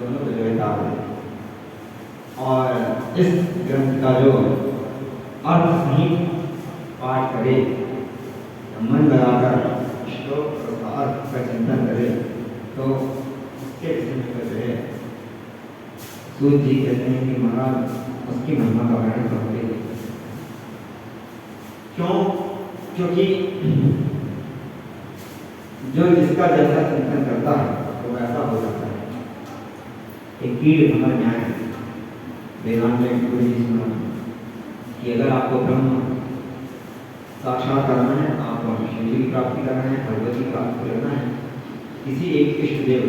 दोनों को जो है डाल दें। और इस ग्रंथ का जो अर्थ सहित पाठ करे, मन लगाकर श्लोक और उसका अर्थ का चिंतन करे, तो उसके विषय में जो है सूत जी कहते हैं कि महाराज उसकी महिमा का वर्णन करोगे। क्यों? क्योंकि जो जिसका जैसा चिंतन करता है तो वैसा हो जाता है। एक कीड़ हमारे न्याय वेदांत में गुरु जी सुना कि अगर आपको ब्रह्म साक्षात करना है, आपको शिव की प्राप्ति करना है, भगवती की प्राप्ति करना है, किसी एक इष्ट देव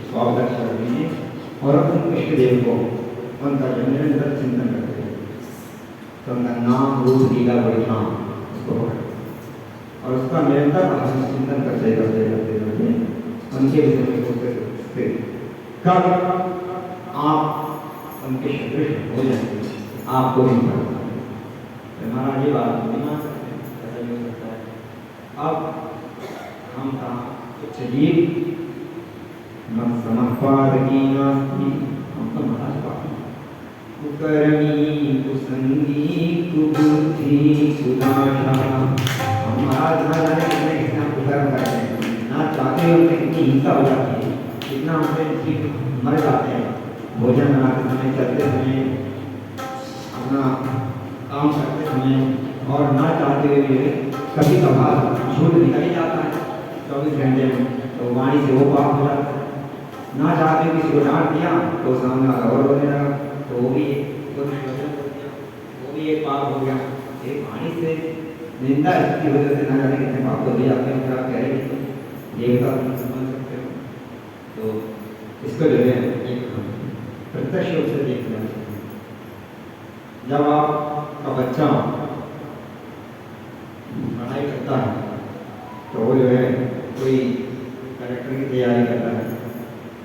स्वागत कर दीजिए और उन इष्ट देव को उनका जो निरंतर चिंतन करते हैं, तो उनका नाम रूप लीला परिधाम उसको और उसका निरंतर भाषण चिंतन करते करते करते करते उनके विषय में सोचते कब आप उनके सदृश हो जाएंगे, आपको भी पता है। महाराज ये बात नहीं मान सकते, ऐसा नहीं हो सकता है। अब हम कहाँ कुछ जीव मत समपादकी नास्ति, हम तो महाराज पापी कुकर्मी कुसंगी कुबुद्धि कुदाशा। हम महाराज ना जाने कितने कितना कुकर्म करते हैं, ना चाहते हुए कितनी हिंसा हो जाती है, कितना हमसे जीव मर जाते हैं भोजन बनाते समय, चलते समय, अपना काम करते समय, और ना चाहते हुए कभी कभार झूठ निकल ही जाता है 24 घंटे में, तो वाणी से वो पाप हो जाता है। ना चाहते किसी को डांट दिया तो सामने वाला और बोलने लगा, तो वो भी एक पाप हो गया। एक वाणी से निंदा की वजह से ना जाने कितने पाप हो जाते हैं। क्या कह रहे हैं ये बता समझ सकते हो? तो इसको जो है एक प्रत्यक्ष रूप से देखना चाहिए। जब आपका बच्चा पढ़ाई करता है तो वो जो है कोई कलेक्टर की तैयारी करता है,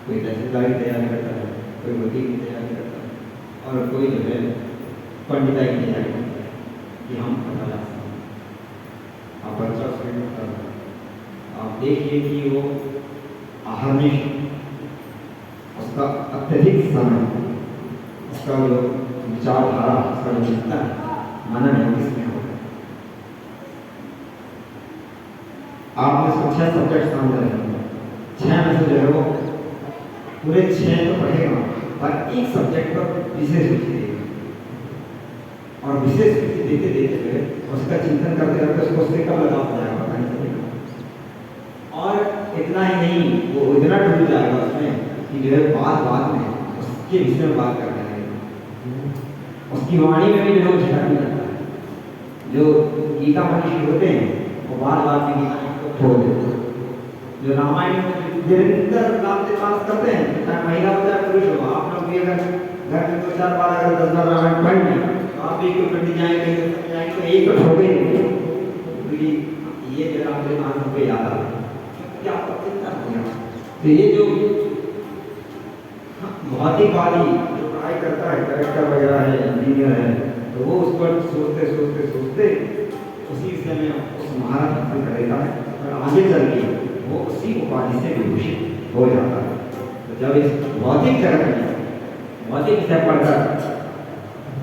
कोई तहसीलदार की तैयारी करता है, कोई वकील की तैयारी करता है, और कोई जो है पंडिताई की तैयारी करता है कि हम पता लगा सकते। आप बच्चा उसमें करता है, आप देखिए कि वो अहर्निश उसका अत्यधिक समय, उसका जो विचारधारा, उसका जो चिंतन मनन है किसमें होगा। आपने उसको 6 सब्जेक्ट सामने रखेंगे, 6 में से जो है वो पूरे 6 तो पढ़ेगा, पर एक सब्जेक्ट पर विशेष रुचि देगा, और विशेष रुचि देते देते हुए उसका चिंतन करते करते उसको उससे कब लगाव हो जाएगा पता नहीं चलेगा। और इतना ही नहीं, वो इतना डूब जाएगा उसमें कि जो है बात बात में उसके विषय में बात करने लगेगा। उसकी वाणी में भी जो झटक जाता है। जो गीता मनीषी होते हैं वो बार बार में गीता को छोड़ देते हैं। जो रामायण में निरंतर नामते पास करते हैं, चाहे महिला हो चाहे पुरुष हो, आप लोग भी अगर घर में 2-4 बार अगर 10 बार रामायण पढ़ लें तो आप भी कोई पंडित जाएंगे तो एक तो ठोके नहीं, ये जरा अपने मानव को याद आ क्या चिंता हो गया। तो ये जो भौतिकवादी जो पढ़ाई करता है, कलेक्टर वगैरह है, इंजीनियर है, तो वो उस पर सोचते सोचते सोचते उसी विषय में उस महारत हासिल करेगा और आगे चल के वो उसी उपाधि से विभूषित हो जाता है। तो जब इस भौतिक जगत में भौतिक विषय पढ़कर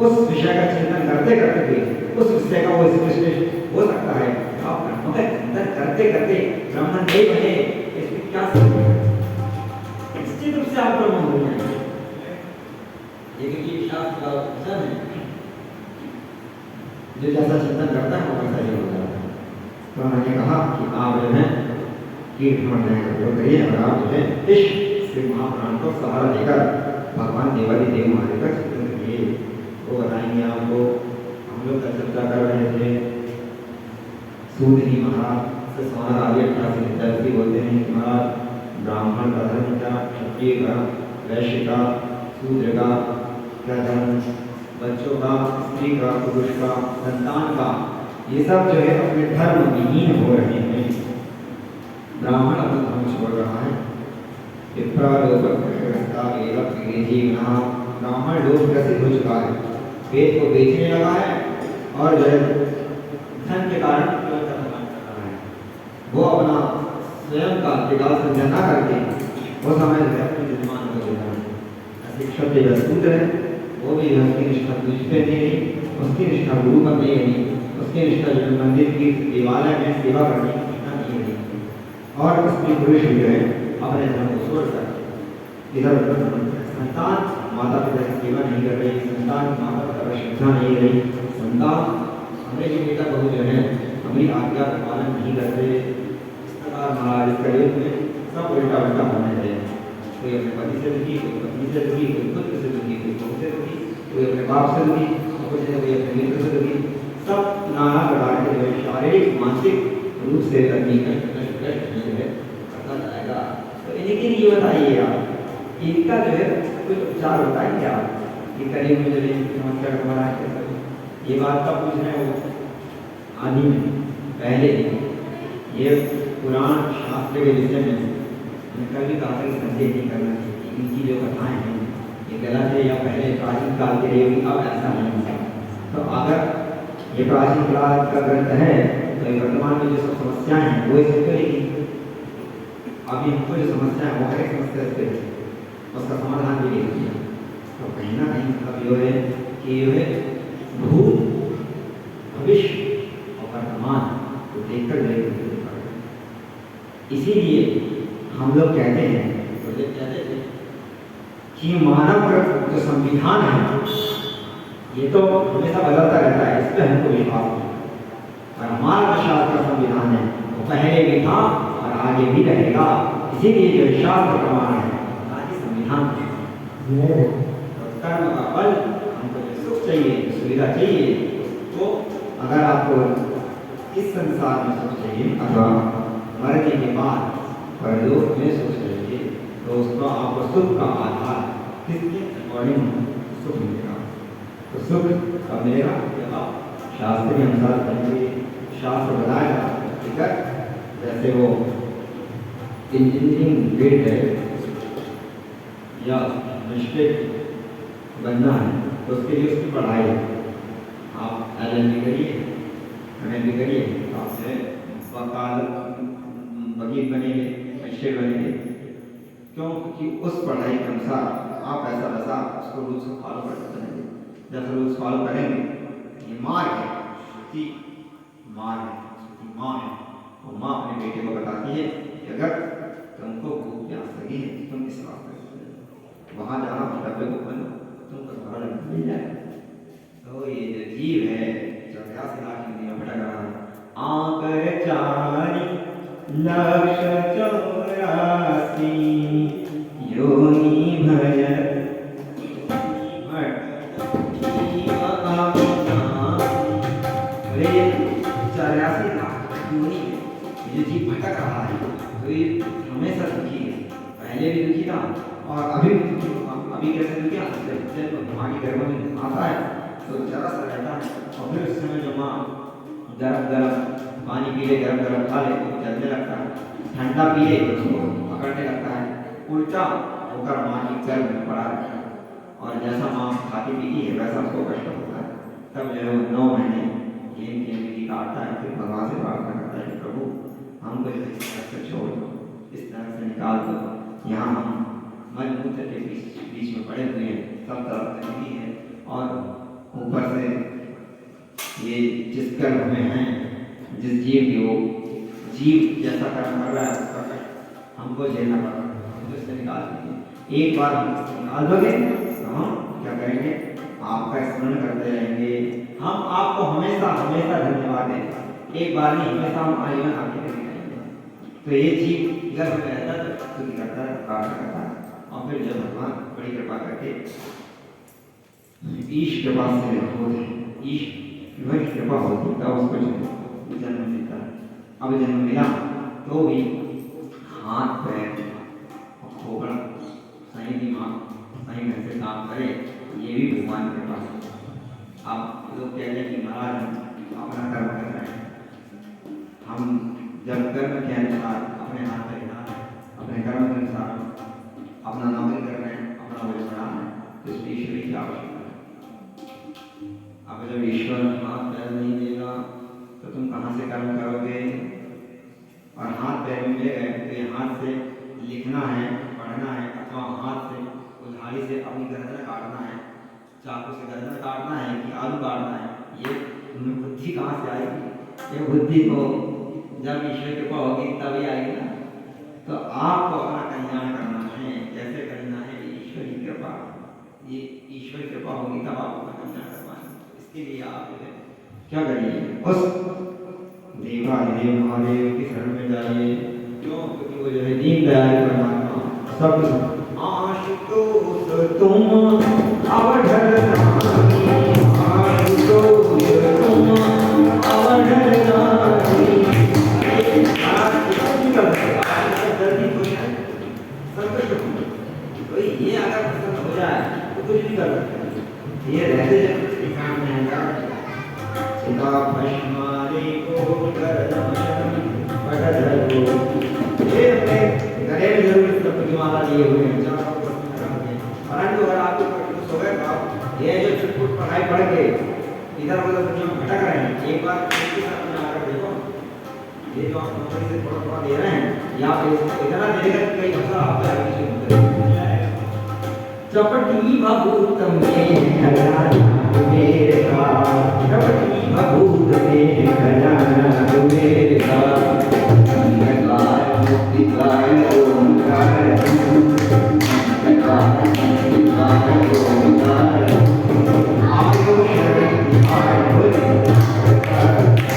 उस विषय का चिंतन करते करते भी उस विषय का वो स्पेशलिस्ट हो सकता है। आप ब्रह्म का चिंतन करते करते ब्रह्म नहीं बने, इसमें क्या निश्चित रूप से आप ब्रह्म हो जाएंगे। ये शास्त्र का वचन है, जो जैसा चिंतन करता है वो वैसा ही हो जाता है। तो उन्होंने कहा कि आप जो है कीर्तन करिए और आप जो है इस श्री महापुराण को सहारा देकर भगवान देवादी देव महादेव का चिंतन करिए। वो बताएंगे आपको। हम लोग का चर्चा कर रहे थे सूत जी महाराज से समाज आगे 88 विद्यार्थी बोलते हैं कि महाराज ब्राह्मण का धर्म क्या, क्षत्रिय का, वैश्य का, शूद्र का क्या धर्म, बच्चों का, स्त्री का, पुरुष का, संतान का, ये सब जो है अपने धर्म विहीन हो रहे हैं। ब्राह्मण अपना धर्म छोड़ रहा है। ब्राह्मण लोग ग्रसित हो चुका है, वेद को बेचने लगा है और जो है धन के कारण वो अपना स्वयं का विकास न करके वो समय जो है अपने यजमान को देता है। क्षत्रिय सूत्र है, वो भी उसकी निष्ठा तुझ पे नहीं रही, उसकी निष्ठा गुरु पर नहीं रही, उसकी निष्ठा जो मंदिर की देवालय में सेवा करने की निष्ठा नहीं रही। और स्त्री पुरुष जो है अपने धर्म को छोड़कर इधर उधर संतान माता पिता की सेवा नहीं कर रही, संतान माता पिता पर श्रद्धा नहीं रही, संतान हमारे जो बेटा बहू जो है हमारी आज्ञा का पालन नहीं करते। इस प्रकार महाराज इस कलयुग में सब उल्टा उल्टा होने लगे। कोई अपने पति से दुखी, कोई पत्नी से दुखी, कोई पुत्र से दुखी, कोई बहू से दुखी, कोई अपने बाप से दुखी, कोई अपने मित्र से दुखी। सब नाना प्रकार के जो है शारीरिक मानसिक रूप से तकनीक जो है करता जाएगा। तो लेकिन ये बताइए आप, इनका जो है कुछ उपचार होता है क्या? ये करीब में जो समस्या का हमारा ये बात कब पूछ रहे हैं? वो आदि में पहले ये पुराण शास्त्र के विषय में कभी कहा कि संदेह नहीं करना चाहिए। इनकी जो कथाएं हैं ये गलत है या पहले प्राचीन काल के लिए भी अब ऐसा नहीं होता। तो अगर ये प्राचीन काल का ग्रंथ है तो वर्तमान में जो सब समस्याएं हैं वो इससे करेगी। अभी हमको जो समस्या है वो हर एक समस्या से उसका समाधान भी नहीं किया। तो कहीं ना कहीं मतलब ये है कि ये है भूत भविष्य और वर्तमान को देखकर इसीलिए हम लोग कहते हैं कि मानव जो संविधान है ये तो हमेशा बदलता रहता है, इस पर हमको विश्वास नहीं। और हमारा जो शास्त्र संविधान है वो पहले भी था और आगे भी रहेगा। इसीलिए जो शास्त्र प्रमाण है आदि संविधान कर्म का फल हमको जो सुख चाहिए, सुविधा चाहिए, तो अगर आपको इस संसार में सुख चाहिए अथवा मरने के बाद परलोक में सुख चाहिए तो उसको आपको सुख का आधार किसके अकॉर्डिंग सुख मिलेगा? तो सुख कब मिलेगा? जब आप शास्त्र के अनुसार करेंगे। शास्त्र बताएगा ठीक है, जैसे वो इंजीनियरिंग ग्रेड है या मिस्टेक बनना है तो उसके लिए उसकी पढ़ाई है। आप LLB करिए, MLB करिए, आपसे वकाल वकील बनेंगे, मजिस्ट्रेट बनेंगे। क्यों? क्योंकि उस पढ़ाई के अनुसार आप ऐसा वैसा उसको रूल्स को फॉलो करते रहेंगे। जैसे रूल्स फॉलो करेंगे, ये माँ है, श्रुति माँ है, श्रुति माँ है, वो माँ अपने बेटे को बताती है कि अगर तुमको भूख प्यास लगी है तुम इस रास्ते से वहाँ जाना, डब्बे को बनो, तुमको घर मिल जाएगा। तो ये जो जीव है 84 लाख हिंदी में भटक रहा है, आकर चारी लक्ष 84 योनि भज 84 लाख योनि ये जीव भटक रहा है। तो ये हमेशा दुखी है, पहले भी दुखी था और अभी कैसे दुखी है? जब माँ के गर्भ में आता है तो जरा सा रहता है और फिर उस समय जो माँ गरम गरम पानी पी ले, गरम गरम खा ले तो चलने लगता है, ठंडा पी ले तो उसको पकड़ने लगता है, उल्टा होकर माँ की गर्भ में पड़ा रहता है। और जैसा माँ खाती पीती है वैसा उसको कष्ट होता है। तब जो है वो 9 महीने गेम काटता है, फिर भगवान से प्रार्थना करता है कि प्रभु हमको इस तरह से छोड़ दो, इस तरह से निकाल दो, यहाँ हम मल मूत्र के बीच में पड़े हुए हैं, सब तरफ गंदगी है और ऊपर से ये जिस कर्म में है, जिस जीव की वो जीव जैसा कर्म कर रहा है उसका कष्ट हमको झेलना पड़ रहा है, हमको इससे निकाल दीजिए। एक बार हम निकाल दोगे तो हम क्या करेंगे? आपका स्मरण करते रहेंगे, हम आपको हमेशा हमेशा धन्यवाद देंगे। एक बार नहीं, हमेशा हम आजीवन आपके लिए रहेंगे। तो ये जीव गर्भ में रहता है तो स्तुति करता है, प्रार्थना करता है और फिर जब भगवान बड़ी कृपा करके ईश कृपा से होते हैं, ईश की कृपा होती तब उसको जन्म मिलता है। अब जन्म मिला तो भी हाथ पैर और खोपड़ा सही दिमाग सही ढंग से काम करे, ये भी भगवान के पास। आप लोग कहते हैं कि महाराज अपना कर्म कर रहे हैं, हम जब कर्म के अनुसार अपने हाथ पे अपने कर्म के अनुसार अपना नौकरी कर रहे हैं, अपना वजह बढ़ा रहे हैं, तो इसमें ईश्वरी की आवश्यकता है। अब जब ईश्वर हाथ पैर नहीं देगा तो तुम कहाँ से कर्म करोगे? और हाथ पैर में मिल गए तो ये हाथ से लिखना है, पढ़ना है, अथवा हाथ से उधारी से अपनी गर्दन काटना है, चाकू से गर्दन काटना है कि आलू काटना है, ये तुम्हें बुद्धि कहाँ से आएगी? ये बुद्धि तो जब ईश्वर कृपा होगी तभी आएगी ना। तो आपको अपना कल्याण करना है, कैसे करना है? ईश्वर की कृपा, ये ईश्वर की कृपा होगी तब आप अपना कल्याण कर पाएंगे। इसके लिए आप जो है क्या करिए, उस देवाधिदेव महादेव की शरण में जाइए, क्योंकि वो जो है दीनदयाल परमात्मा सब आशुतोष तुम अवढर नारी, आशुतोष तुम अवढर नारी। तो ये अगर पसंद हो जाए तो कुछ नहीं कर सकते। ये रहते जब काम में आएगा सीता भस्मारी को कर पटधरो, ये अपने गले में जरूर इस तरह की माला लिए हुए हैं, परंतु अगर आपको कुछ हो गया तो ये जो छुटपुट पढ़ाई पढ़ के इधर उधर दुनिया में भटक रहे हैं, एक बार एक ही साथ में आकर देखो, ये जो आप नौकरी से थोड़ा थोड़ा दे रहे हैं या इतना देगा कि कई हफ्ता आपका आगे चपटी भभूत में खजाना मेरे का, चपटी भभूत में खजाना मेरे का, गाय मुक्ति गाय ओंकार, गाय मुक्ति गाय ओंकार, आयो शरण आय बोले बोले बोले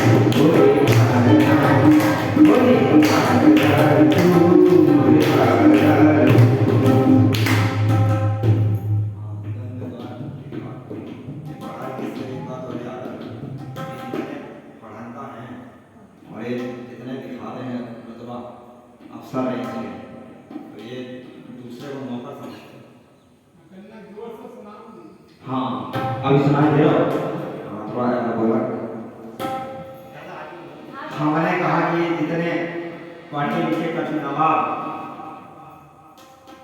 तू अवसर नहीं है, तो ये दूसरे को मौका समझते हैं। हाँ अभी सुनाई दे रहा थोड़ा ज़्यादा बोला। हमने कहा कि जितने पढ़े लिखे कच्छ नवाब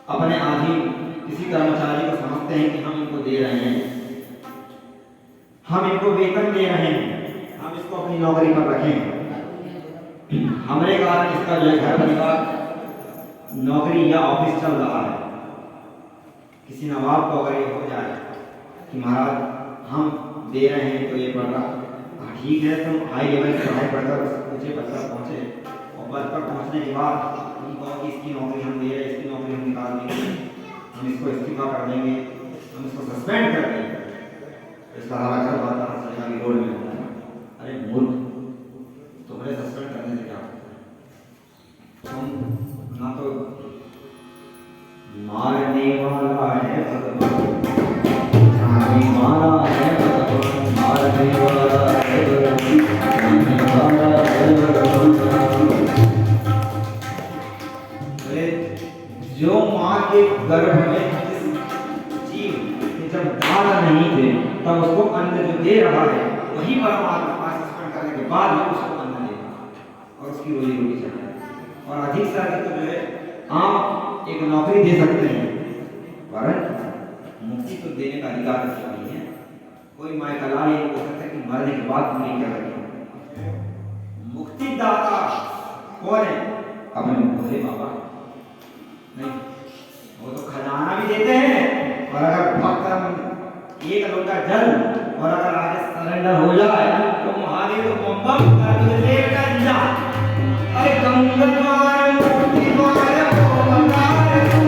अपने आधीन किसी कर्मचारी को समझते हैं कि हम इनको दे रहे हैं, हम इनको वेतन दे रहे हैं, हम इसको अपनी नौकरी पर रखें, हमने कहा इसका जो है घर परिवार नौकरी या ऑफिस चल रहा है। किसी नवाब को अगर ये हो जाए कि महाराज हम दे रहे हैं तो ये पढ़ रहा, ठीक है, तुम हाई लेवल की पढ़ाई पढ़कर ऊंचे पद पर पहुँचे और पद पर पहुँचने के बाद तुम कहो कि इसकी नौकरी हम दे रहे हैं, इसकी नौकरी हम निकाल देंगे, हम इसको इस्तीफा कर देंगे, हम इसको सस्पेंड कर देंगे, इसका हवा चल रहा था चलेगा कि रोड में होता है। अरे मूर्ख, तुम्हारे सस्पेंड करने से क्या होता है? तुम ना तो मारने वाला है भगवान, जाने वाला है भगवान, मारने वाला है भगवान, जाने वाला है भगवान। जो माँ के गर्भ में जिस जीव जब दाल नहीं थे तब उसको अन्न जो दे रहा है वही परमात्मा सस्पेंड करने के बाद में उसको अन्न देगा और उसकी रोजी रोटी चलाएगा। और अधिक से अधिक तो जो है आप एक नौकरी दे सकते हैं, परंतु मुक्ति तो देने का अधिकार नहीं है। कोई मायका लाल ये बोल सकता है कि मरने के बाद तुमने क्या किया। मुक्ति दाता कौन है? अपने भोले बाबा नहीं, वो तो खजाना भी देते हैं, और अगर भक्त एक लोटा जल और अगर आगे सरेंडर हो जाए तो महादेव को बम कर देगा जा। अरे गंगार मुक्ति द्वार को मकार तू,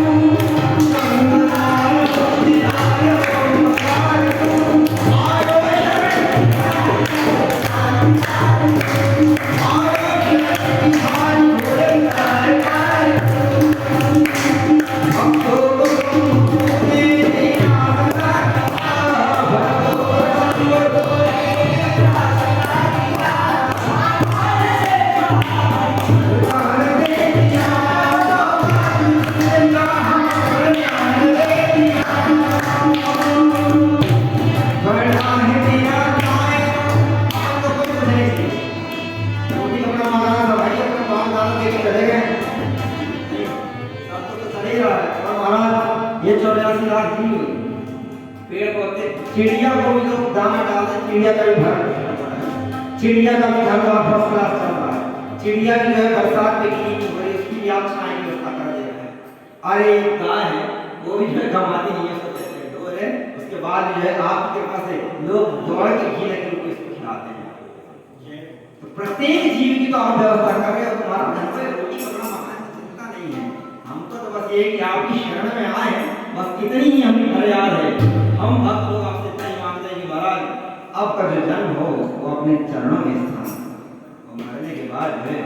गंगार मुक्ति द्वार को मकार तू, आयो चिड़िया को भी लोग दाना डालते, चिड़िया का भी घर, चिड़िया का भी घर का फर्स्ट क्लास चल रहा है। चिड़िया की जो है बरसात में की हो रही, उसकी भी आप छाएंगे उसका कर दे रहे हैं। अरे एक गाय है वो भी जो है कमाती नहीं है, उसको कहते हैं डोर है। उसके बाद जो है आपकी कृपा से लोग दौड़ के घी लगे उनको इसको खिलाते हैं। तो प्रत्येक जीव की तो आप व्यवस्था कर रहे हो, तुम्हारा घर पे रोटी कपड़ा मकान की चिंता नहीं है। हमको तो बस ये कि आपकी शरण में आए, बस इतनी ही हमें फरियाद है। हम भक्त लोग आपसे इतना ही मांगते हैं कि महाराज अब का जो जन्म हो वो अपने चरणों में स्थान, और मरने के बाद जो है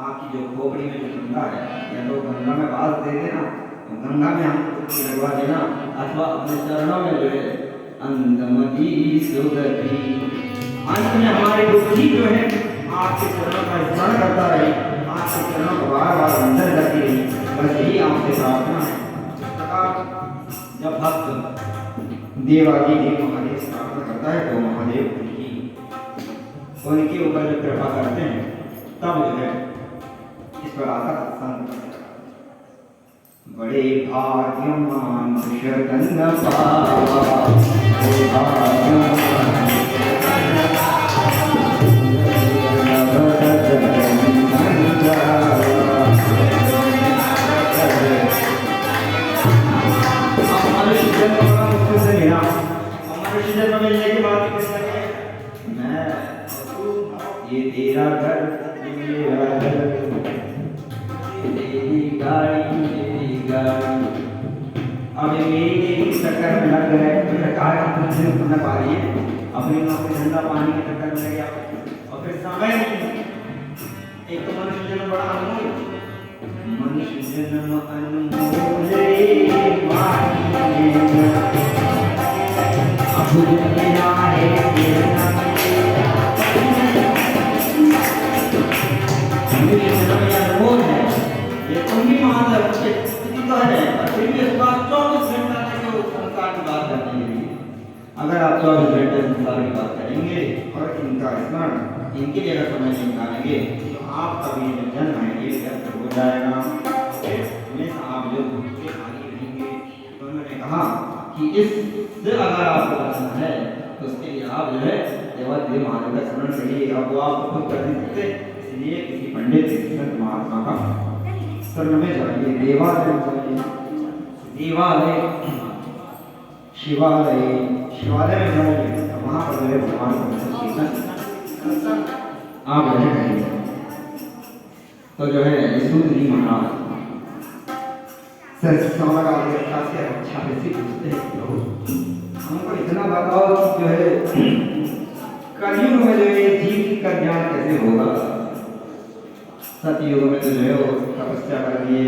आपकी जो खोपड़ी में जो गंगा है, या तो गंगा में बात दे देना, तो गंगा में हमको डुबकी लगवा देना, अथवा अपने चरणों में जो है अंतमती सुगति, अंत में हमारी डुबकी जो है आपके चरणों का स्मरण करता रहे, आपके चरणों को बार बार वंदन करती रही। बस यही आपसे प्रार्थना है। जब भक्त देवादि देव महादेव से प्रार्थना करता है तो महादेव उनके ऊपर जब कृपा करते हैं तब जो है इस पर आता सत्संग। बड़े भाग्यवान शरण पावा, बड़े भाग्यवान जन्म मिलने के बाद मैं ये तेरा घर, तेरा घर, तेरी गाड़ी, तेरी गाड़ी। अब मेरी तेरी चक्कर में लग गए तो सरकार अपने न पा रही है, अपनी नौकरी धंधा पानी के चक्कर में लग गया, और फिर समय नहीं। एक तो मनुष्य जन्म बड़ा अनमोल, मनुष्य जन्म अनमोल ये तुम भी मान लो तो है, पर फिर भी इस बात 24 घंटा तक वो संसार की बात करने के लिए, अगर आप 24 घंटे संसार की बात करेंगे और इनका स्मरण इनके लिए अगर समय नहीं निकालेंगे तो आपका भी जन्म है ये व्यर्थ हो जाएगा, हमेशा आप जो भूखे खाली रहेंगे। तो उन्होंने कहा कि इससे अगर आपको बचना है तो उसके लिए आप जो है देवादेव महादेव का स्मरण करिए। अब वो आपको खुद कर नहीं सकते, इसलिए किसी पंडित संत महात्मा का शरण में जाइए, देवालय जाइए, देवालय शिवालय, शिवालय में जाइए, वहाँ पर जो है भगवान का कीर्तन आप जो है। तो जो है सूत जी महाराज अच्छा से पूछते हैं, हमको इतना बताओ कि जो है कलयुग में जो है जीव का ज्ञान कैसे होगा। सतयुग में तो जो है वो तपस्या कर लिए,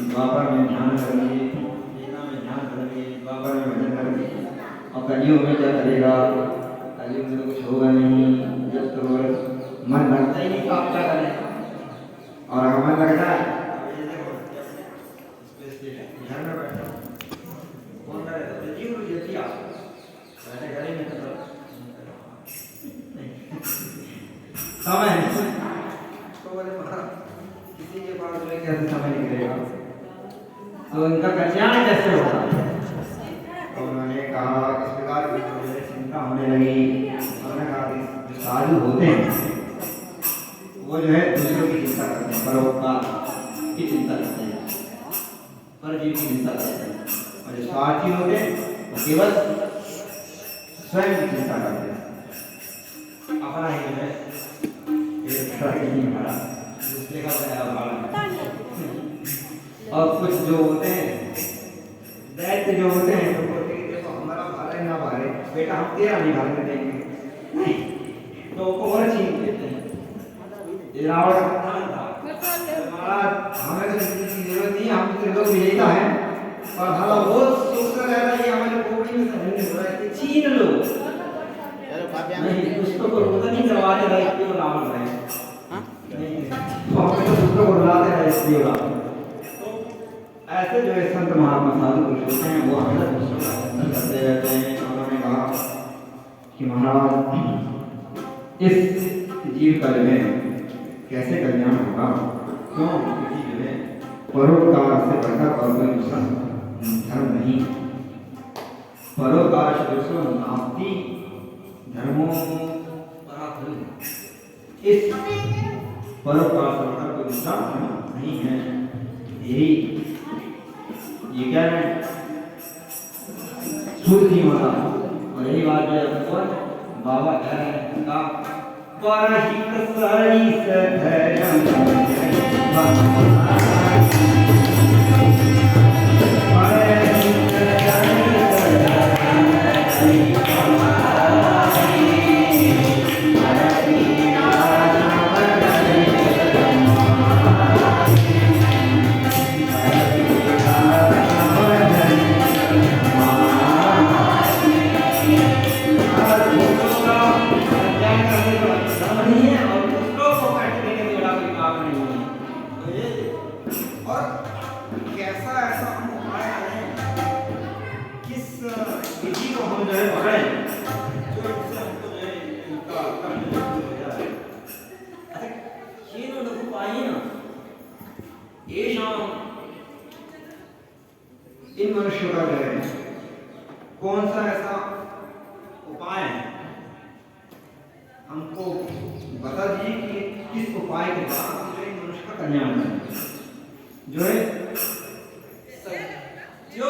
द्वापर में ध्यान कर लिए, त्रेता में ध्यान कर लिए, द्वापर में भजन कर लिए, और कलयुग में क्या करेगा। कलयुग में तो कुछ होगा नहीं, जब तो मन लगता ही नहीं, आप क्या करें। और अगर मन लगता है घर में बैठो, कौन करे तो जीव जैसी आप बैठे घर में तो समय तो बोले किसी के पास में कैसे समय निकलेगा, तो उनका कल्याण कैसे होगा। तो उन्होंने कहा इस प्रकार की चिंता होने लगी। उन्होंने कहा जो साधु होते हैं वो जो है दूसरों की चिंता करते हैं, परोपकार की चिंता करते हैं, परजीव की चिंता करते हैं, और जो स्वार्थी होते हैं वो केवल स्वयं की चिंता करते हैं, अपना ही जो है दूसरे का भाड़ा। और कुछ जो होते हैं दैत्य जो होते हैं तो बोलते हैं देखो हमारा भाड़ा ना भारे बेटा, हम तेरा नहीं भागने देंगे, तो वो और छीन लेते हैं। ये रावण का था, महाराज हमें तो किसी की जरूरत नहीं, हम तो लोग विजेता हैं, और भला वो सोचता रहता है कि हमारे पोखरी में से हो रहा है, छीन लो नहीं, उसको रोता नहीं करवाते रहे क्यों रावण रहे नहीं, तो हमें तो दूसरों को रुलाते रहे इसलिए। तो ऐसे जो है संत महात्मा साधु पुरुष होते हैं वो हमेशा दूसरों का चिंतन करते रहते हैं। उन्होंने कहा कि महाराज इस जीव का जो है कैसे कल्याण होगा, क्यों क्योंकि जो है परोपकार से बढ़कर और कोई दूसरा धर्म नहीं। परोपकार दूसरों नास्ति धर्मों पराधर्म, इस परोपकार से बढ़कर कोई दूसरा धर्म नहीं है। यही ये क्या है सूत जी महाराज। और यही बात जो है कौन बाबा कह रहे हैं का परहित सरिस इन मनुष्यों का जो है कौन सा ऐसा उपाय है, हमको बता दीजिए कि किस उपाय के द्वारा जो इन मनुष्य का कल्याण है, जो है जो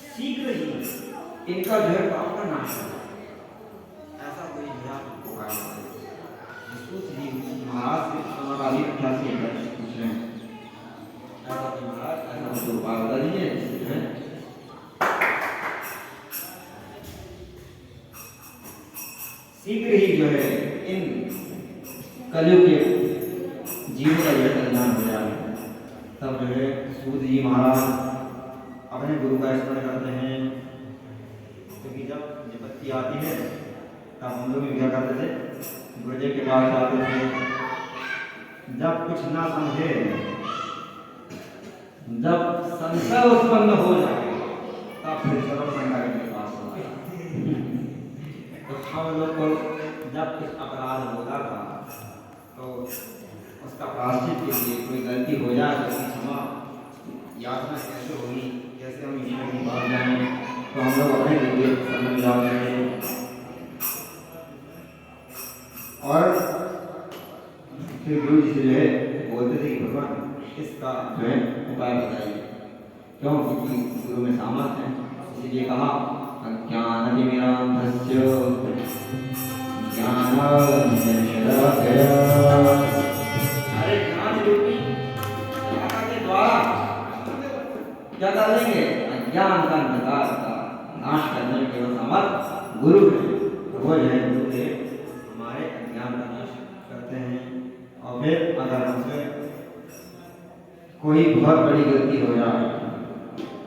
शीघ्र ही इनका जो है पाप का नाश है। ऐसा कोई उपाय महाराज से समाकालीन 88 पूछ रहे हैं, ऐसा कोई महाराज ऐसा तो उपाय बता दीजिए शीघ्र ही जो है इन कलयुग के जीवों का जो है कल्याण हो जाए। तब जो है सूत जी महाराज अपने गुरु का स्मरण करते हैं, क्योंकि जब विपत्ति आती है तब हम लोग भी क्या करते थे, गुरुदेव के पास आते थे। जब कुछ ना समझे, जब संशय उत्पन्न हो जाए तब फिर सर्व भंडारी के पास तो हम लोग को जब कुछ अपराध होता था तो उसका प्रायश्चित के लिए कोई गलती हो जाए तो उसकी क्षमा यातना कैसे होगी, कैसे हम ईश्वर की बात जाएं, तो हम लोग अपने गुरुदेव के सामने जाते हैं और फिर गुरु जी से जो है बोलते थे कि भगवान इसका जो है उपाय बताइए। क्यों? क्योंकि गुरु में सामर्थ्य है, इसीलिए कहा अज्ञानतिमिरान्धस्य ज्ञानाञ्जनशलाकया। अरे ज्ञान रूपी शाखा के द्वारा क्या कर देंगे? अज्ञान का अंधकार का नाश करने में केवल समर्थ गुरु है। वो जो है गुरुदेव हमारे अज्ञान का नाश करते हैं। और फिर अगर हमसे कोई बहुत बड़ी गलती हो जाए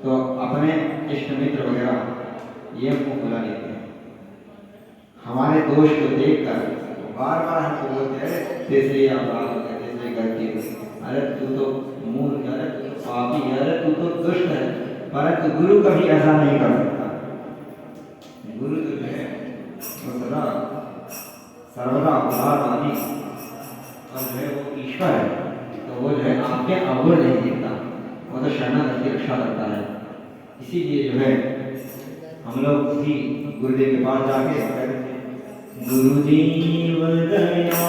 तो अपने इष्ट मित्र वगैरह ये हमको बुला लेते हैं। हमारे दोष को देखकर बार बार हमको बोलते हैं जैसे ये अपराध हो गया, जैसे गलती हो, अरे तू तो मूर्ख, अरे तू तो पापी, अरे तू तो दुष्ट है। परंतु गुरु कभी ऐसा नहीं कर सकता। गुरु तो जो है वो सदा सर्वदा उदारवादी और जो है वो ईश्वर है, तो वो जो है आपके अवगुण नहीं देखता, वो तो शरणागति की रक्षा करता है। इसीलिए जो है हम लोग उसी गुरुदेव के पास जाके कहते हैं गुरुदेव दया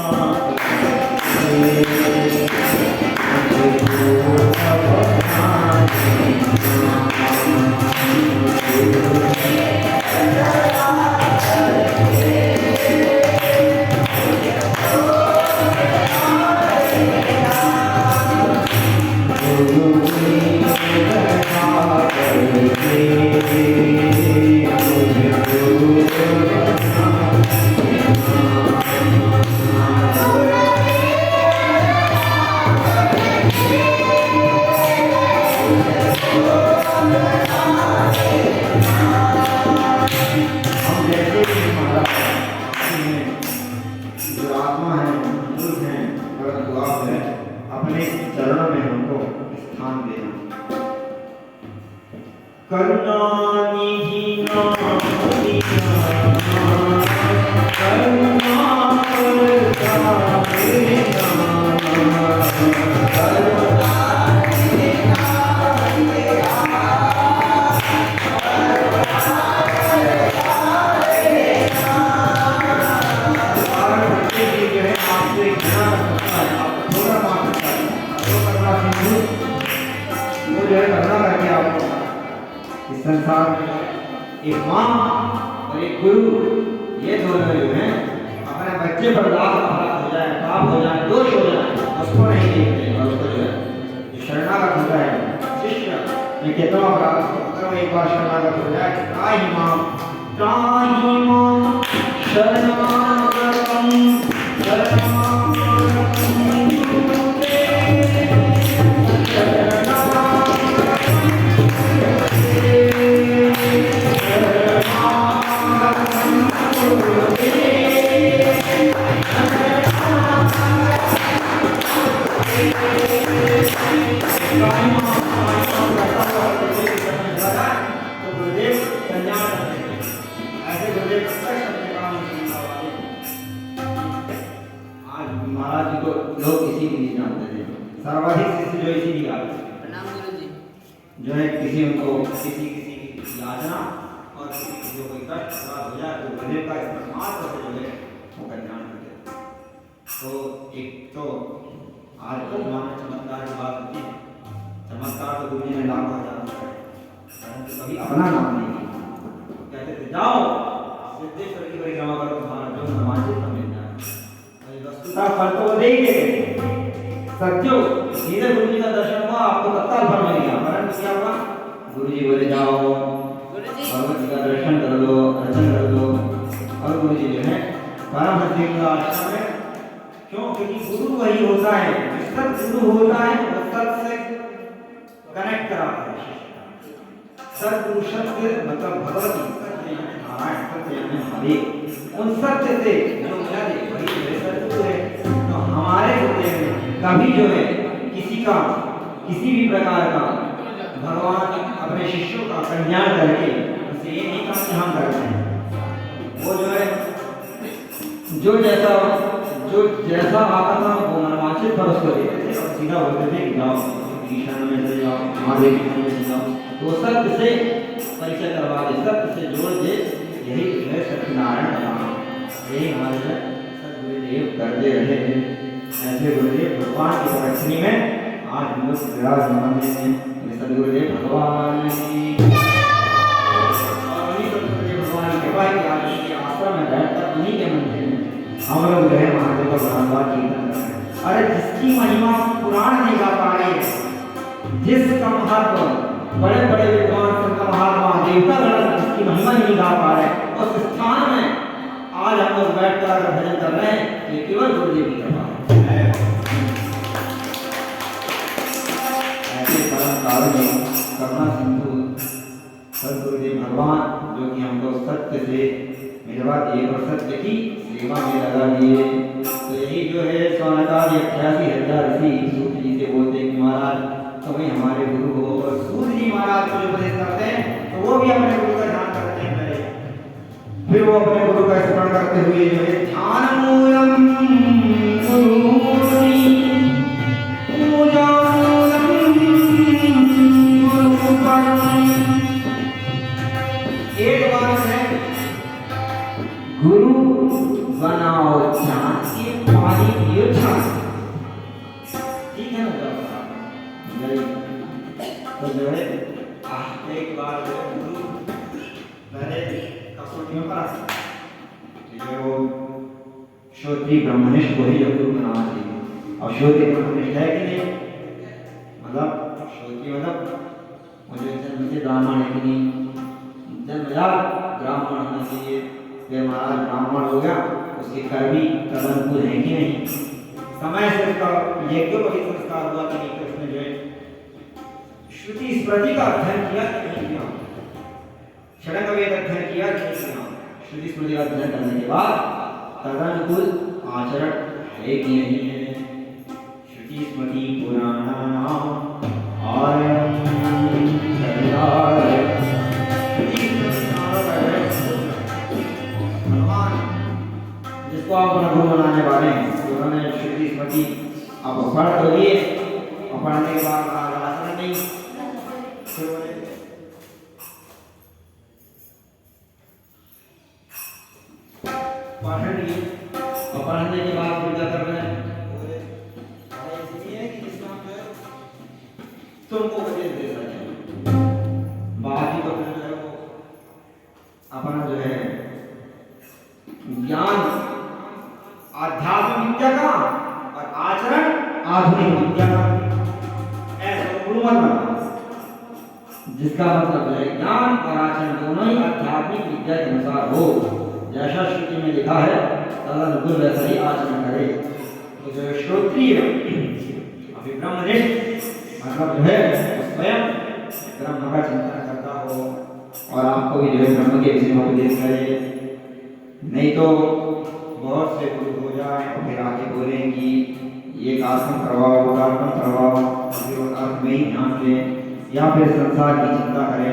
इस संसार में एक माँ और एक गुरु, ये दोनों जो हैं अपने बच्चे पर लाभ अपराध हो जाए, पाप हो जाए, दोष हो जाए, उसको नहीं देखते और उसको जो है शरणागत होता है शिष्य। ये कितना अपराध अगर एक बार शरणागत हो जाए, त्राहि मां शरणागतम महाराज जी को लोग किसी भी नहीं जानते थे, सर्वाधिक शिष्य जो इसी की आते थे। प्रणाम गुरु जी। जो है किसी उनको किसी की याचना और किसी को कोई कष्ट प्राप्त हो जाए तो गुरुदेव का इस्तेमाल करके जो है वो कल्याण करते। तो एक तो आज के जमाने में चमत्कार की बात होती है, चमत्कार तो गुरु जी ने लाखों हजार परंतु कभी अपना नाम नहीं लिया। कहते थे जाओ सिद्धेश्वर की परिक्रमा करो, तुम्हारा जो मनवांछित फल मिल जाए। वस्तुतः फल तो वो दे ही देते, सत्यो सीधे गुरु जी का दर्शन हुआ आपको तत्काल फल मिल गया, परंतु क्या हुआ गुरु जी बोले जाओ भगवत जी का दर्शन कर लो, अर्चन कर लो। और गुरु जी जो है परमहंस जी का आश्रम में, क्यों? क्योंकि गुरु वही होता है, सत गुरु होता है, वो सत से कनेक्ट कराता है। सतगुरु सत्य मतलब भगवती, सत्य यानी नारायण, सत्य यानी महादेव। उन सत्य से जो मिला दे वही मेरे सतगुरु है। तो हमारे गुरुदेव में कभी जो है किसी का किसी भी प्रकार का भगवान अपने शिष्यों का कल्याण करके उसे ये नहीं कहा कि हम करते हैं। वो जो है जो जैसा आता था वो मनवांछित फल उसको देते थे और सीधा बोलते थे कि जाओ ईशान में चले जाओ, महादेव की में चले जाओ। तो सत्य से परिचय करवा दे, सत्य से जोड़ दे, यही है सत्यनारायण का नाम। यही हमारे सदगुरुदेव करते रहे हैं। ऐसे गुरुदेव भगवान की प्रदक्षिणी में आज हम लोग विराजमान हैं। सदगुरुदेव भगवान की भगवान की कृपा की आज के आश्रम में बैठकर उन्हीं के मंदिर में हम लोग जो है महादेव का धन्यवाद कीर्तन कर रहे हैं। अरे जिसकी महिमा पुराण नहीं गा पा रही है, जिसका महत्व बड़े बड़े विद्वान संत महात्मा देवता गण जिसकी महिमा नहीं गा पा रहे, उस स्थान में आज हम लोग बैठकर अगर भजन कर रहे हैं, ये केवल गुरुदेव की कृपा है। ऐसे परम कारुण्य करुणा सिंधु सद्गुरुदेव भगवान जो कि हमको सत्य से मिलवा दिए और सत्य की सेवा में लगा दिए। तो यही जो है 88,000 ऋषि सूत जी से बोलते हैं कि महाराज तो भाई हमारे गुरु हो, और सूत जी महाराज को जो उपदेश करते हैं तो वो भी अपने गुरु का ध्यान करते हैं पहले, फिर वो अपने गुरु का स्मरण करते हुए जो है ध्यान मूलम गुरुमूर्ति पूजा मूलम गुरुपरम। एक बार है गुरु बनाओ चांद के पानी पियो छान, ठीक है ना? तो जो है एक बार जो है गुरु पहले कसौटियों पर जो वो श्रोत्रिय ब्राह्मणिष्ठ को ही जो गुरु बनाना चाहिए। और श्रोत्रिय ब्राह्मणिष्ठ है कि नहीं, मतलब श्रोत्रिय मतलब मुझे जन्म से ब्राह्मण है कि नहीं, जन्मजात ब्राह्मण होना चाहिए। फिर महाराज ब्राह्मण हो गया, उसके कर्मी कर्मकुल है कि नहीं, समय से उसका यज्ञोपवीत संस्कार हुआ कि नहीं, तो उसने जो है श्रुति स्मृति का अध्ययन किया कि नहीं किया, षडंग वेद अध्ययन किया कि नहीं किया। श्रुति स्मृति का अध्ययन करने के बाद तदनुकूल आचरण है कि नहीं है। श्रुति स्मृति पुराणानाम आर्यं सदाय जिसको आप अपना गुरु बनाने वाले हैं, उन्होंने श्रुति स्मृति आप पढ़ तो लिए और पढ़ने के बाद आचरण नहीं, पढ़ लिए और पढ़ने के बाद फिर क्या कर रहे हैं, तुमको उपदेश दे रहे हैं, बाकी तो ज्ञान आध्यात्मिक विद्या का और आचरण आधुनिक विद्या का, ऐसा गुरु मत बना। जिसका मतलब है ज्ञान और आचरण दोनों ही आध्यात्मिक विद्या के अनुसार हो, जैसा श्रुति में लिखा है तदन गुरु वैसा ही आचरण करे। तो जो श्रोत्रिय अभी ब्रह्मनिष्ठ मतलब जो है स्वयं ब्रह्म का चिंतन करता हो और आपको भी जो है ब्रह्म के विषय में उपदेश करे। नहीं तो बहुत से गुरु हो जाए और फिर आगे बोलें कि ये आसन करवाओ वो आसन करवाओ, फिर वो अर्थ में ही ध्यान दें, या फिर संसार की चिंता करें,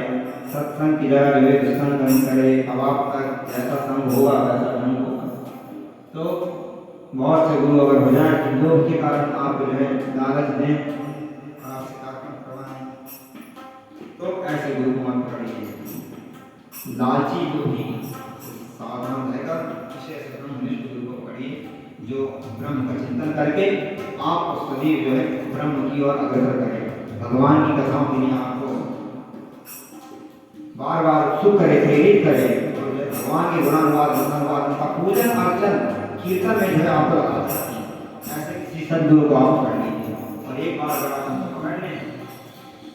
सत्संग की जगह जो है दुष्संग नहीं करे। अब आपका जैसा संग होगा वैसा ढंग होगा। तो बहुत से गुरु अगर हो जाए लोभ के कारण आप जो है लालच दें और आपसे कार्यक्रम करवाएं, तो ऐसे गुरु को मत पकड़िए। लालची जो भी सावधान रहकर विशेष ब्रह्मनिष्ठ गुरु को पकड़िए जो ब्रह्म का चिंतन करके आपको सदैव जो है ब्रह्म की ओर अग्रसर करे, भगवान की कथाओं के लिए आपको बार बार उत्सुक करे, प्रेरित करे, भगवान के गुणानुवाद गुणानुवाद उनका पूजन अर्चन कीर्तन में जो है आपको लगा सकती है। ऐसे किसी सदगुरु को आप पकड़ लीजिए और एक बार अगर आप उनको पकड़ लें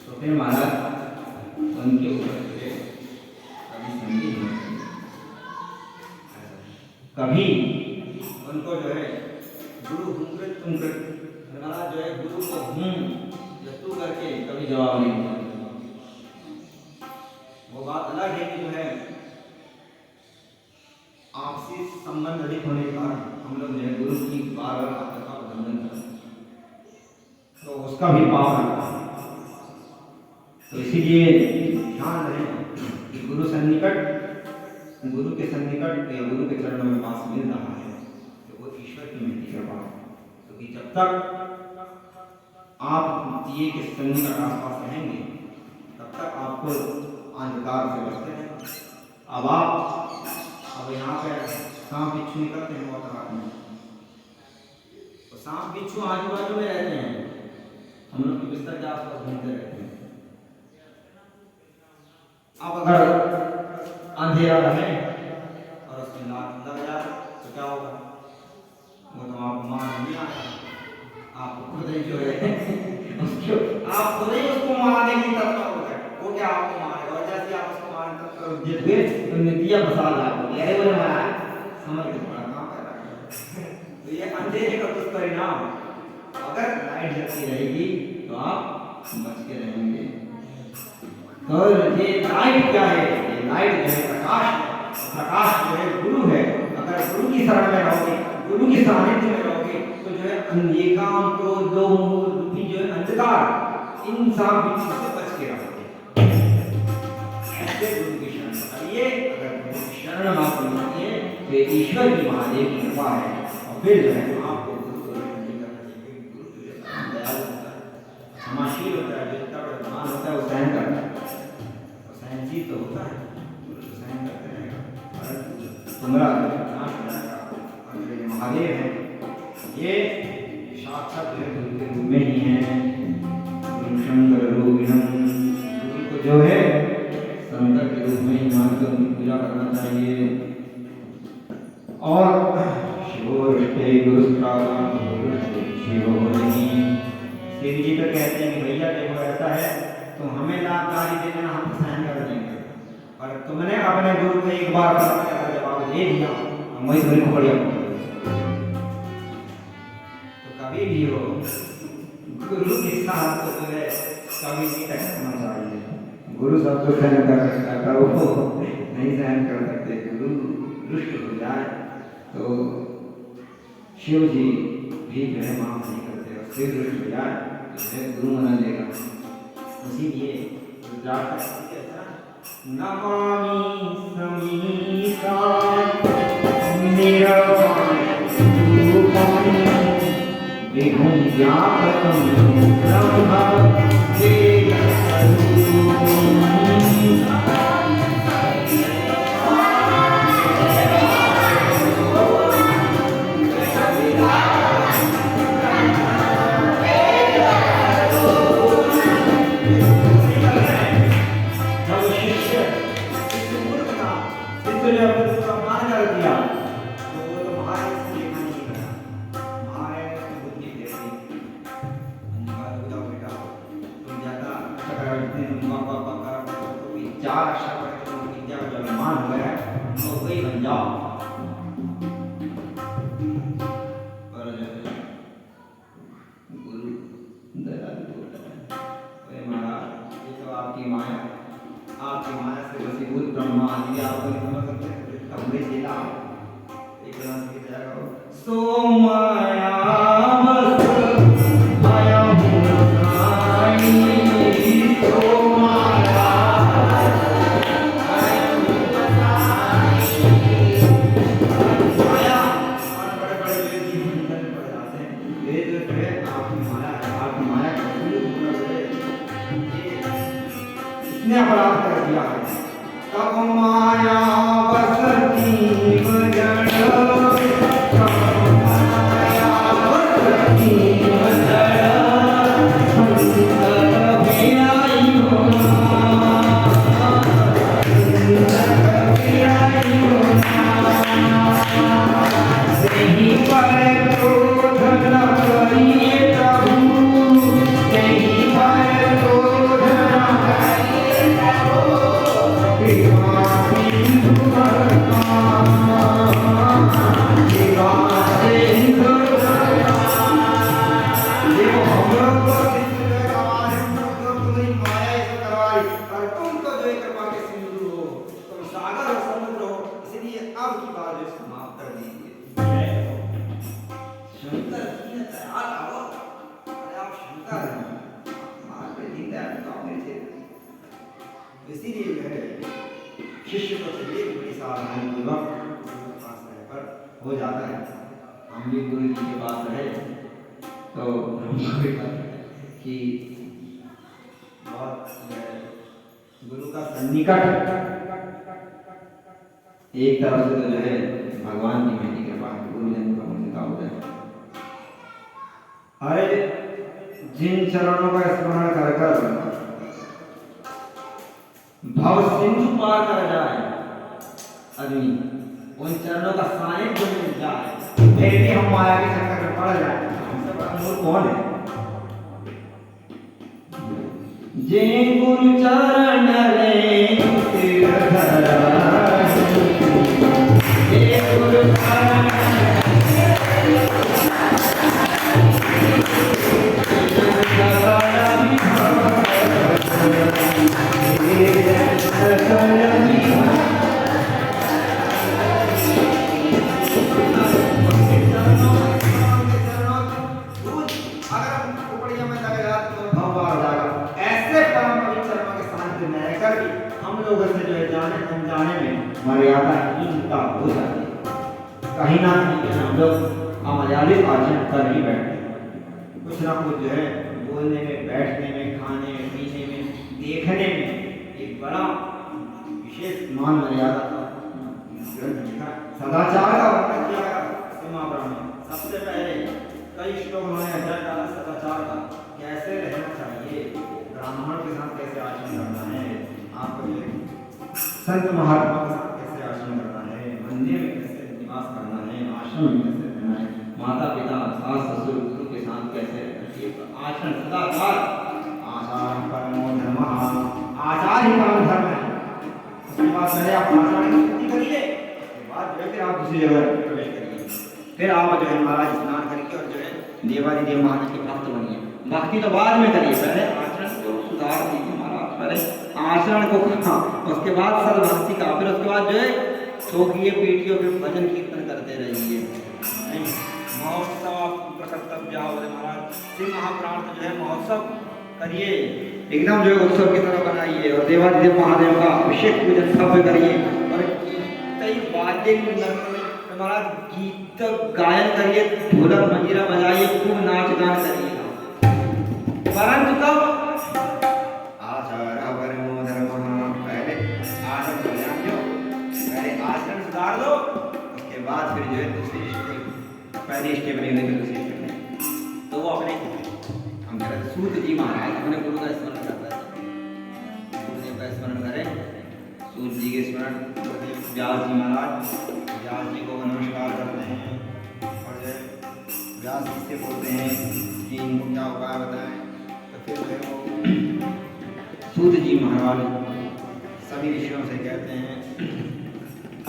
तो फिर महाराज उनके ऊपर कभी उनको जो है गुरु हुंकृत तुंकृत महाराज जो है गुरु को जत्तू करके कभी जवाब नहीं दिया। वो बात अलग है कि जो है आपसी संबंध अधिक होने के कारण हम लोग जो है गुरु की बार बार कथा का उल्लंघन करते तो उसका भी पाप लगता है। तो इसीलिए ध्यान रहे कि गुरु के सन्निकट या गुरु के चरणों में पास मिल रहा है तो वो ईश्वर की मिलती कृपा है। क्योंकि तो जब तक आप दिए के सन्निकट आसपास रहेंगे तब तक आपको अंधकार से बचते हैं। अब यहाँ पे सांप बिच्छू निकलते हैं बहुत रात में, तो सांप बिच्छू आजू बाजू में रहते हैं, हम लोग के बिस्तर के आसपास घूमते रहते हैं। अब अगर अंधेरा रहे और उसमें लात लग जाए तो क्या होगा? वो तो आपको मार नहीं आता, आप खुद ही जो है आप खुद ही उसको मारने की तत्पर हो गए। वो क्या आपको मारेगा? और जैसे आप उसको मारने तत्पर जित हुए तुमने दिया मसाला आपको अरे बोले मारा समझ के थोड़ा काम कर रहा है। तो ये अंधेरे का दुष्परिणाम, अगर लाइट जलती रहेगी तो आप बच के रहेंगे। तो ये लाइट क्या है? ये लाइट जो है प्रकाश है। प्रकाश जो है गुरु है। अगर गुरु की शरण में रहोगे, गुरु की सानिध्य में रहोगे तो जो है ये काम तो दो रूपी जो है अंधकार इन सब बिच्छू से बच के रहोगे। ऐसे गुरु की शरण पकड़िए। अगर गुरु की शरण आप पकड़िए तो ईश्वर की महादेव की कृपा है और फिर जो है आपको गुरु को नहीं करना चाहिए। गुरु जो है दयालु होता है, क्षमाशील होता है, जितना बड़ा मान होता है वो सहन करता है। तो सहनशील तो होता है, गुरु तो सहन करते रहेगा। तुम्हारा नाश हो जाएगा। और जो ये महादेव है ये साक्षात जो है गुरु के रूप में ही है। गुरु शंकर रूपिणम, गुरु को जो है शंकर के रूप में ही मानकर उनकी पूजा करना चाहिए। और शिवोष्टे गुरुस्त्रावम शिवो नहीं। श्री जी तो कहते हैं कि भैया देखो ऐसा है तो हमें लाभकारी दे देना, हम सहन कर देंगे, और तुमने अपने गुरु को एक बार जवाब दे दिया हम वही तुम्हें पकड़िया। तो कभी भी हो गुरु के साथ तो जो है कभी नहीं टकराना चाहिए। गुरु सब तो सहन कर सकता है, वो नहीं सहन कर सकते। गुरु रुष्ट हो जाए तो शिव जी भी जो है माफ नहीं करते, और शिव रुष्ट हो जाए तो है गुरु मना लेगा। इसीलिए नमामि समीसा निरवधिरूपं विभुं व्यापकं ब्रह्म 4 अक्षर पढ़े तो विद्या का जो अभिमान हो गया तो वही बन जाओ। पर गुरु दयालु होता है। अरे महाराज ये तो आपकी माया से वसीभूत ब्रह्मा आदि आप नहीं समझ सकते। हमने चेला एक रात की दया करो सो माया बस माया बुराई सो माया माया बड़े-बड़े जीवन में पड़ जाते हैं। ये जो है आपकी माया का स्वरूप है। इसने अपराध कर दिया है। तब माया बसती बजड़ तब माया बसती बजड़ संत भी आई होना संत भी आई होना सही पर क्रोध न करिए प्रभु सही पर क्रोध न करिए इसीलिए जो है शिष्य को चाहिए बड़ी सावधानी पूर्वक गुरु के पास रहे पर हो जाता है। हम भी गुरु जी के पास रहे तो हमको भी पता है कि बहुत गुरु का सन्निकट एक तरफ से तो जो है भगवान की मेरी कृपा गुरुजन का मुझे होता है। अरे जिन चरणों का स्मरण कर कर भव सिंधु पार कर जाए आदमी उन चरणों का सानिध्य मिल जाए फिर भी हम माया के चक्कर में पड़ जाए हमसे बड़ा मूर्ख कौन है। जे गुरु चरण ले सिर धरा जे गुरु चरण मर्यादाहीनता हो जाती है। कहीं ना कहीं हम लोग अमर्यादित आचरण कर ही बैठते हैं। कुछ ना कुछ जो है बोलने में बैठने में खाने में पीने में देखने में एक बड़ा विशेष मान मर्यादा का सदाचार का वर्णन किया गया महापुराण में। सबसे पहले कई श्लोक उन्होंने अध्ययन डाला सदाचार का कैसे रहना चाहिए ब्राह्मण के साथ कैसे आचरण करना है आपको संत महात्मा के साथ कैसे आचरण करना है मंदिर में कैसे निवास करना है आश्रम में कैसे रहना है माता पिता सास ससुर गुरु के साथ कैसे आचरण सदाचार आचार परमो धर्मः आचार ही परम धर्म है। उसके बाद पहले आप आचरण की शुद्धि करिए उसके बाद जो है फिर आप दूसरी जगह प्रवेश करिए फिर आप जो है महाराज स्नान करके और जो है देवादिदेव महाराज के भक्त बनिए। भक्ति तो बाद में करिए पहले आचरण को सुधार दीजिए महाराज पहले आचरण को उसके बाद सद्भक्ति का फिर उसके बाद जो है ठोकिए पीटिए फिर भजन कीर्तन करते रहिए। महोत्सव कर्तव्य महाराज श्री महापुराण जो है महोत्सव करिए एकदम जो है उत्सव की तरह बनाइए और देवादिदेव महादेव का अभिषेक पूजन सब करिए और कई वाद्य महाराज गीत गायन करिए ढोलक मंजीरा बजाइए खूब नाच गान करिएगा परंतु कब सुधार दो उसके बाद फिर जो है दूसरी स्टेप पहली स्टेप नहीं हुई दूसरी स्टेप नहीं तो वो अपने हम कह रहे सूत जी महाराज अपने गुरु का स्मरण करता है गुरुदेव का स्मरण करें सूत जी के स्मरण व्यास जी महाराज व्यास जी को नमस्कार करते हैं और जो व्यास जी से बोलते हैं कि इनको क्या उपाय बताएं तो फिर जो है वो सूत जी महाराज सभी ऋषियों से कहते हैं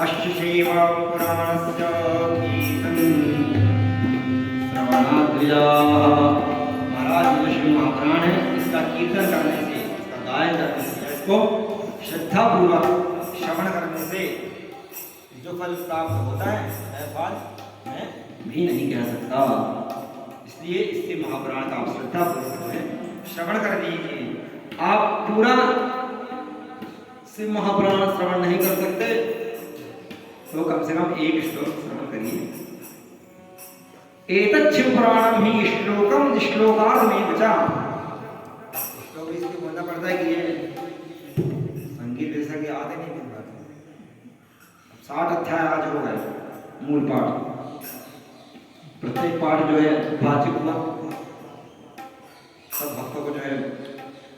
अष्टशैव पुराणस्य कीर्तन श्रवणाद्विजाः। महाराज जो श्री महापुराण है इसका कीर्तन करने से, इसका गायन करने से, इसको श्रद्धापूर्वक श्रवण करने से जो फल प्राप्त होता है वह फल मैं भी नहीं कह सकता। इसलिए इससे महापुराण का आप श्रद्धापूर्वक श्रवण कर लीजिए। आप पूरा शिव महापुराण श्रवण नहीं कर सकते तो कम से कम एक श्लोक श्रवण करिए। एतत् शिव पुराणम ही श्लोकम श्लोकार्ध में बचा। श्लोक इसलिए बोलना पड़ता है कि ये संगीत जैसा कि आते नहीं मिल पाते। 60 अध्याय आज हो गए मूल पाठ। प्रत्येक पाठ जो है वाचिक हुआ, सब भक्तों को जो है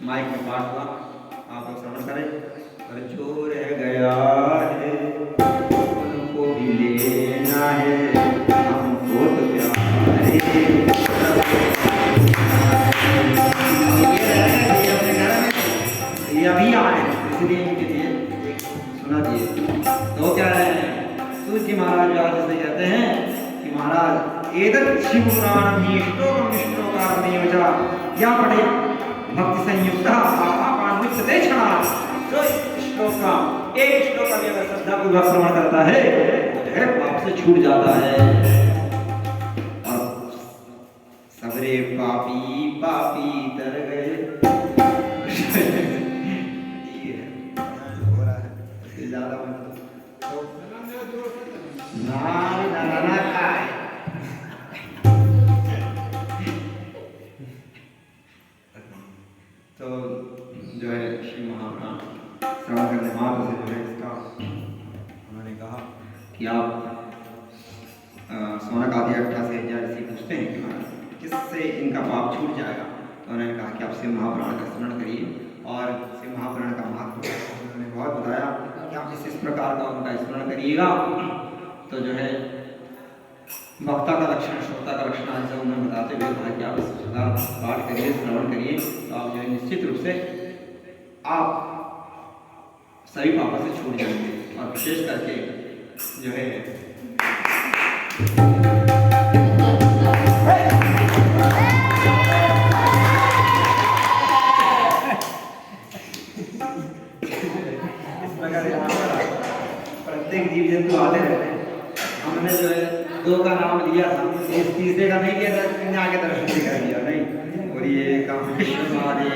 माइक में पाठ हुआ, आप लोग श्रवण करें। और जो रह गया है उनको भी लेना है, हमको तो प्यार है। ये अभी आ रहे हैं, इसलिए इनके लिए एक सुना दिए। तो क्या है, सूर्य जी महाराज आज से कहते हैं कि महाराज एतत् शिव पुराणम ही श्लोकम श्लोकार्धमेव च या पढ़े भक्ति संयुक्तः पापानुच्यते क्षणात्। जो श्लोक का एक श्लोक का अगर श्रद्धापूर्वक श्रवण करता है तो है पाप से छूट जाता है। और सबरे पापी पापी तर गए। ये हो रहा है ज्यादा मत तो ना ना ना ना खाए। तो जो है श्री महापुराण श्रवण करने मात्र से जो है इसका उन्होंने कहा कि आप सोनक आदि 88,000 ऋषि पूछते हैं कि महाराज किससे इनका पाप छूट जाएगा। तो उन्होंने कहा कि आप शिव महापुराण का स्मरण करिए। और शिव महापुराण का महत्व उन्होंने बहुत बताया कि आप इस प्रकार का उनका स्मरण करिएगा तो जो है वक्ता का लक्षण, श्रोता का लक्षण ऐसा उन्होंने बताते हुए कहा कि आप इस प्रकार पाठ करिए, श्रवण करिए तो आप जो है निश्चित रूप से आप सभी पापों से छूट जाएंगे। और विशेष करके जो है इस प्रकार प्रत्येक जीव जंतु आते रहते हैं। हमने जो है 2 का नाम लिया था, इस तीसरे का नहीं लिया था, आगे दर्शन कर लिया नहीं। और ये काम विश्व महादेव।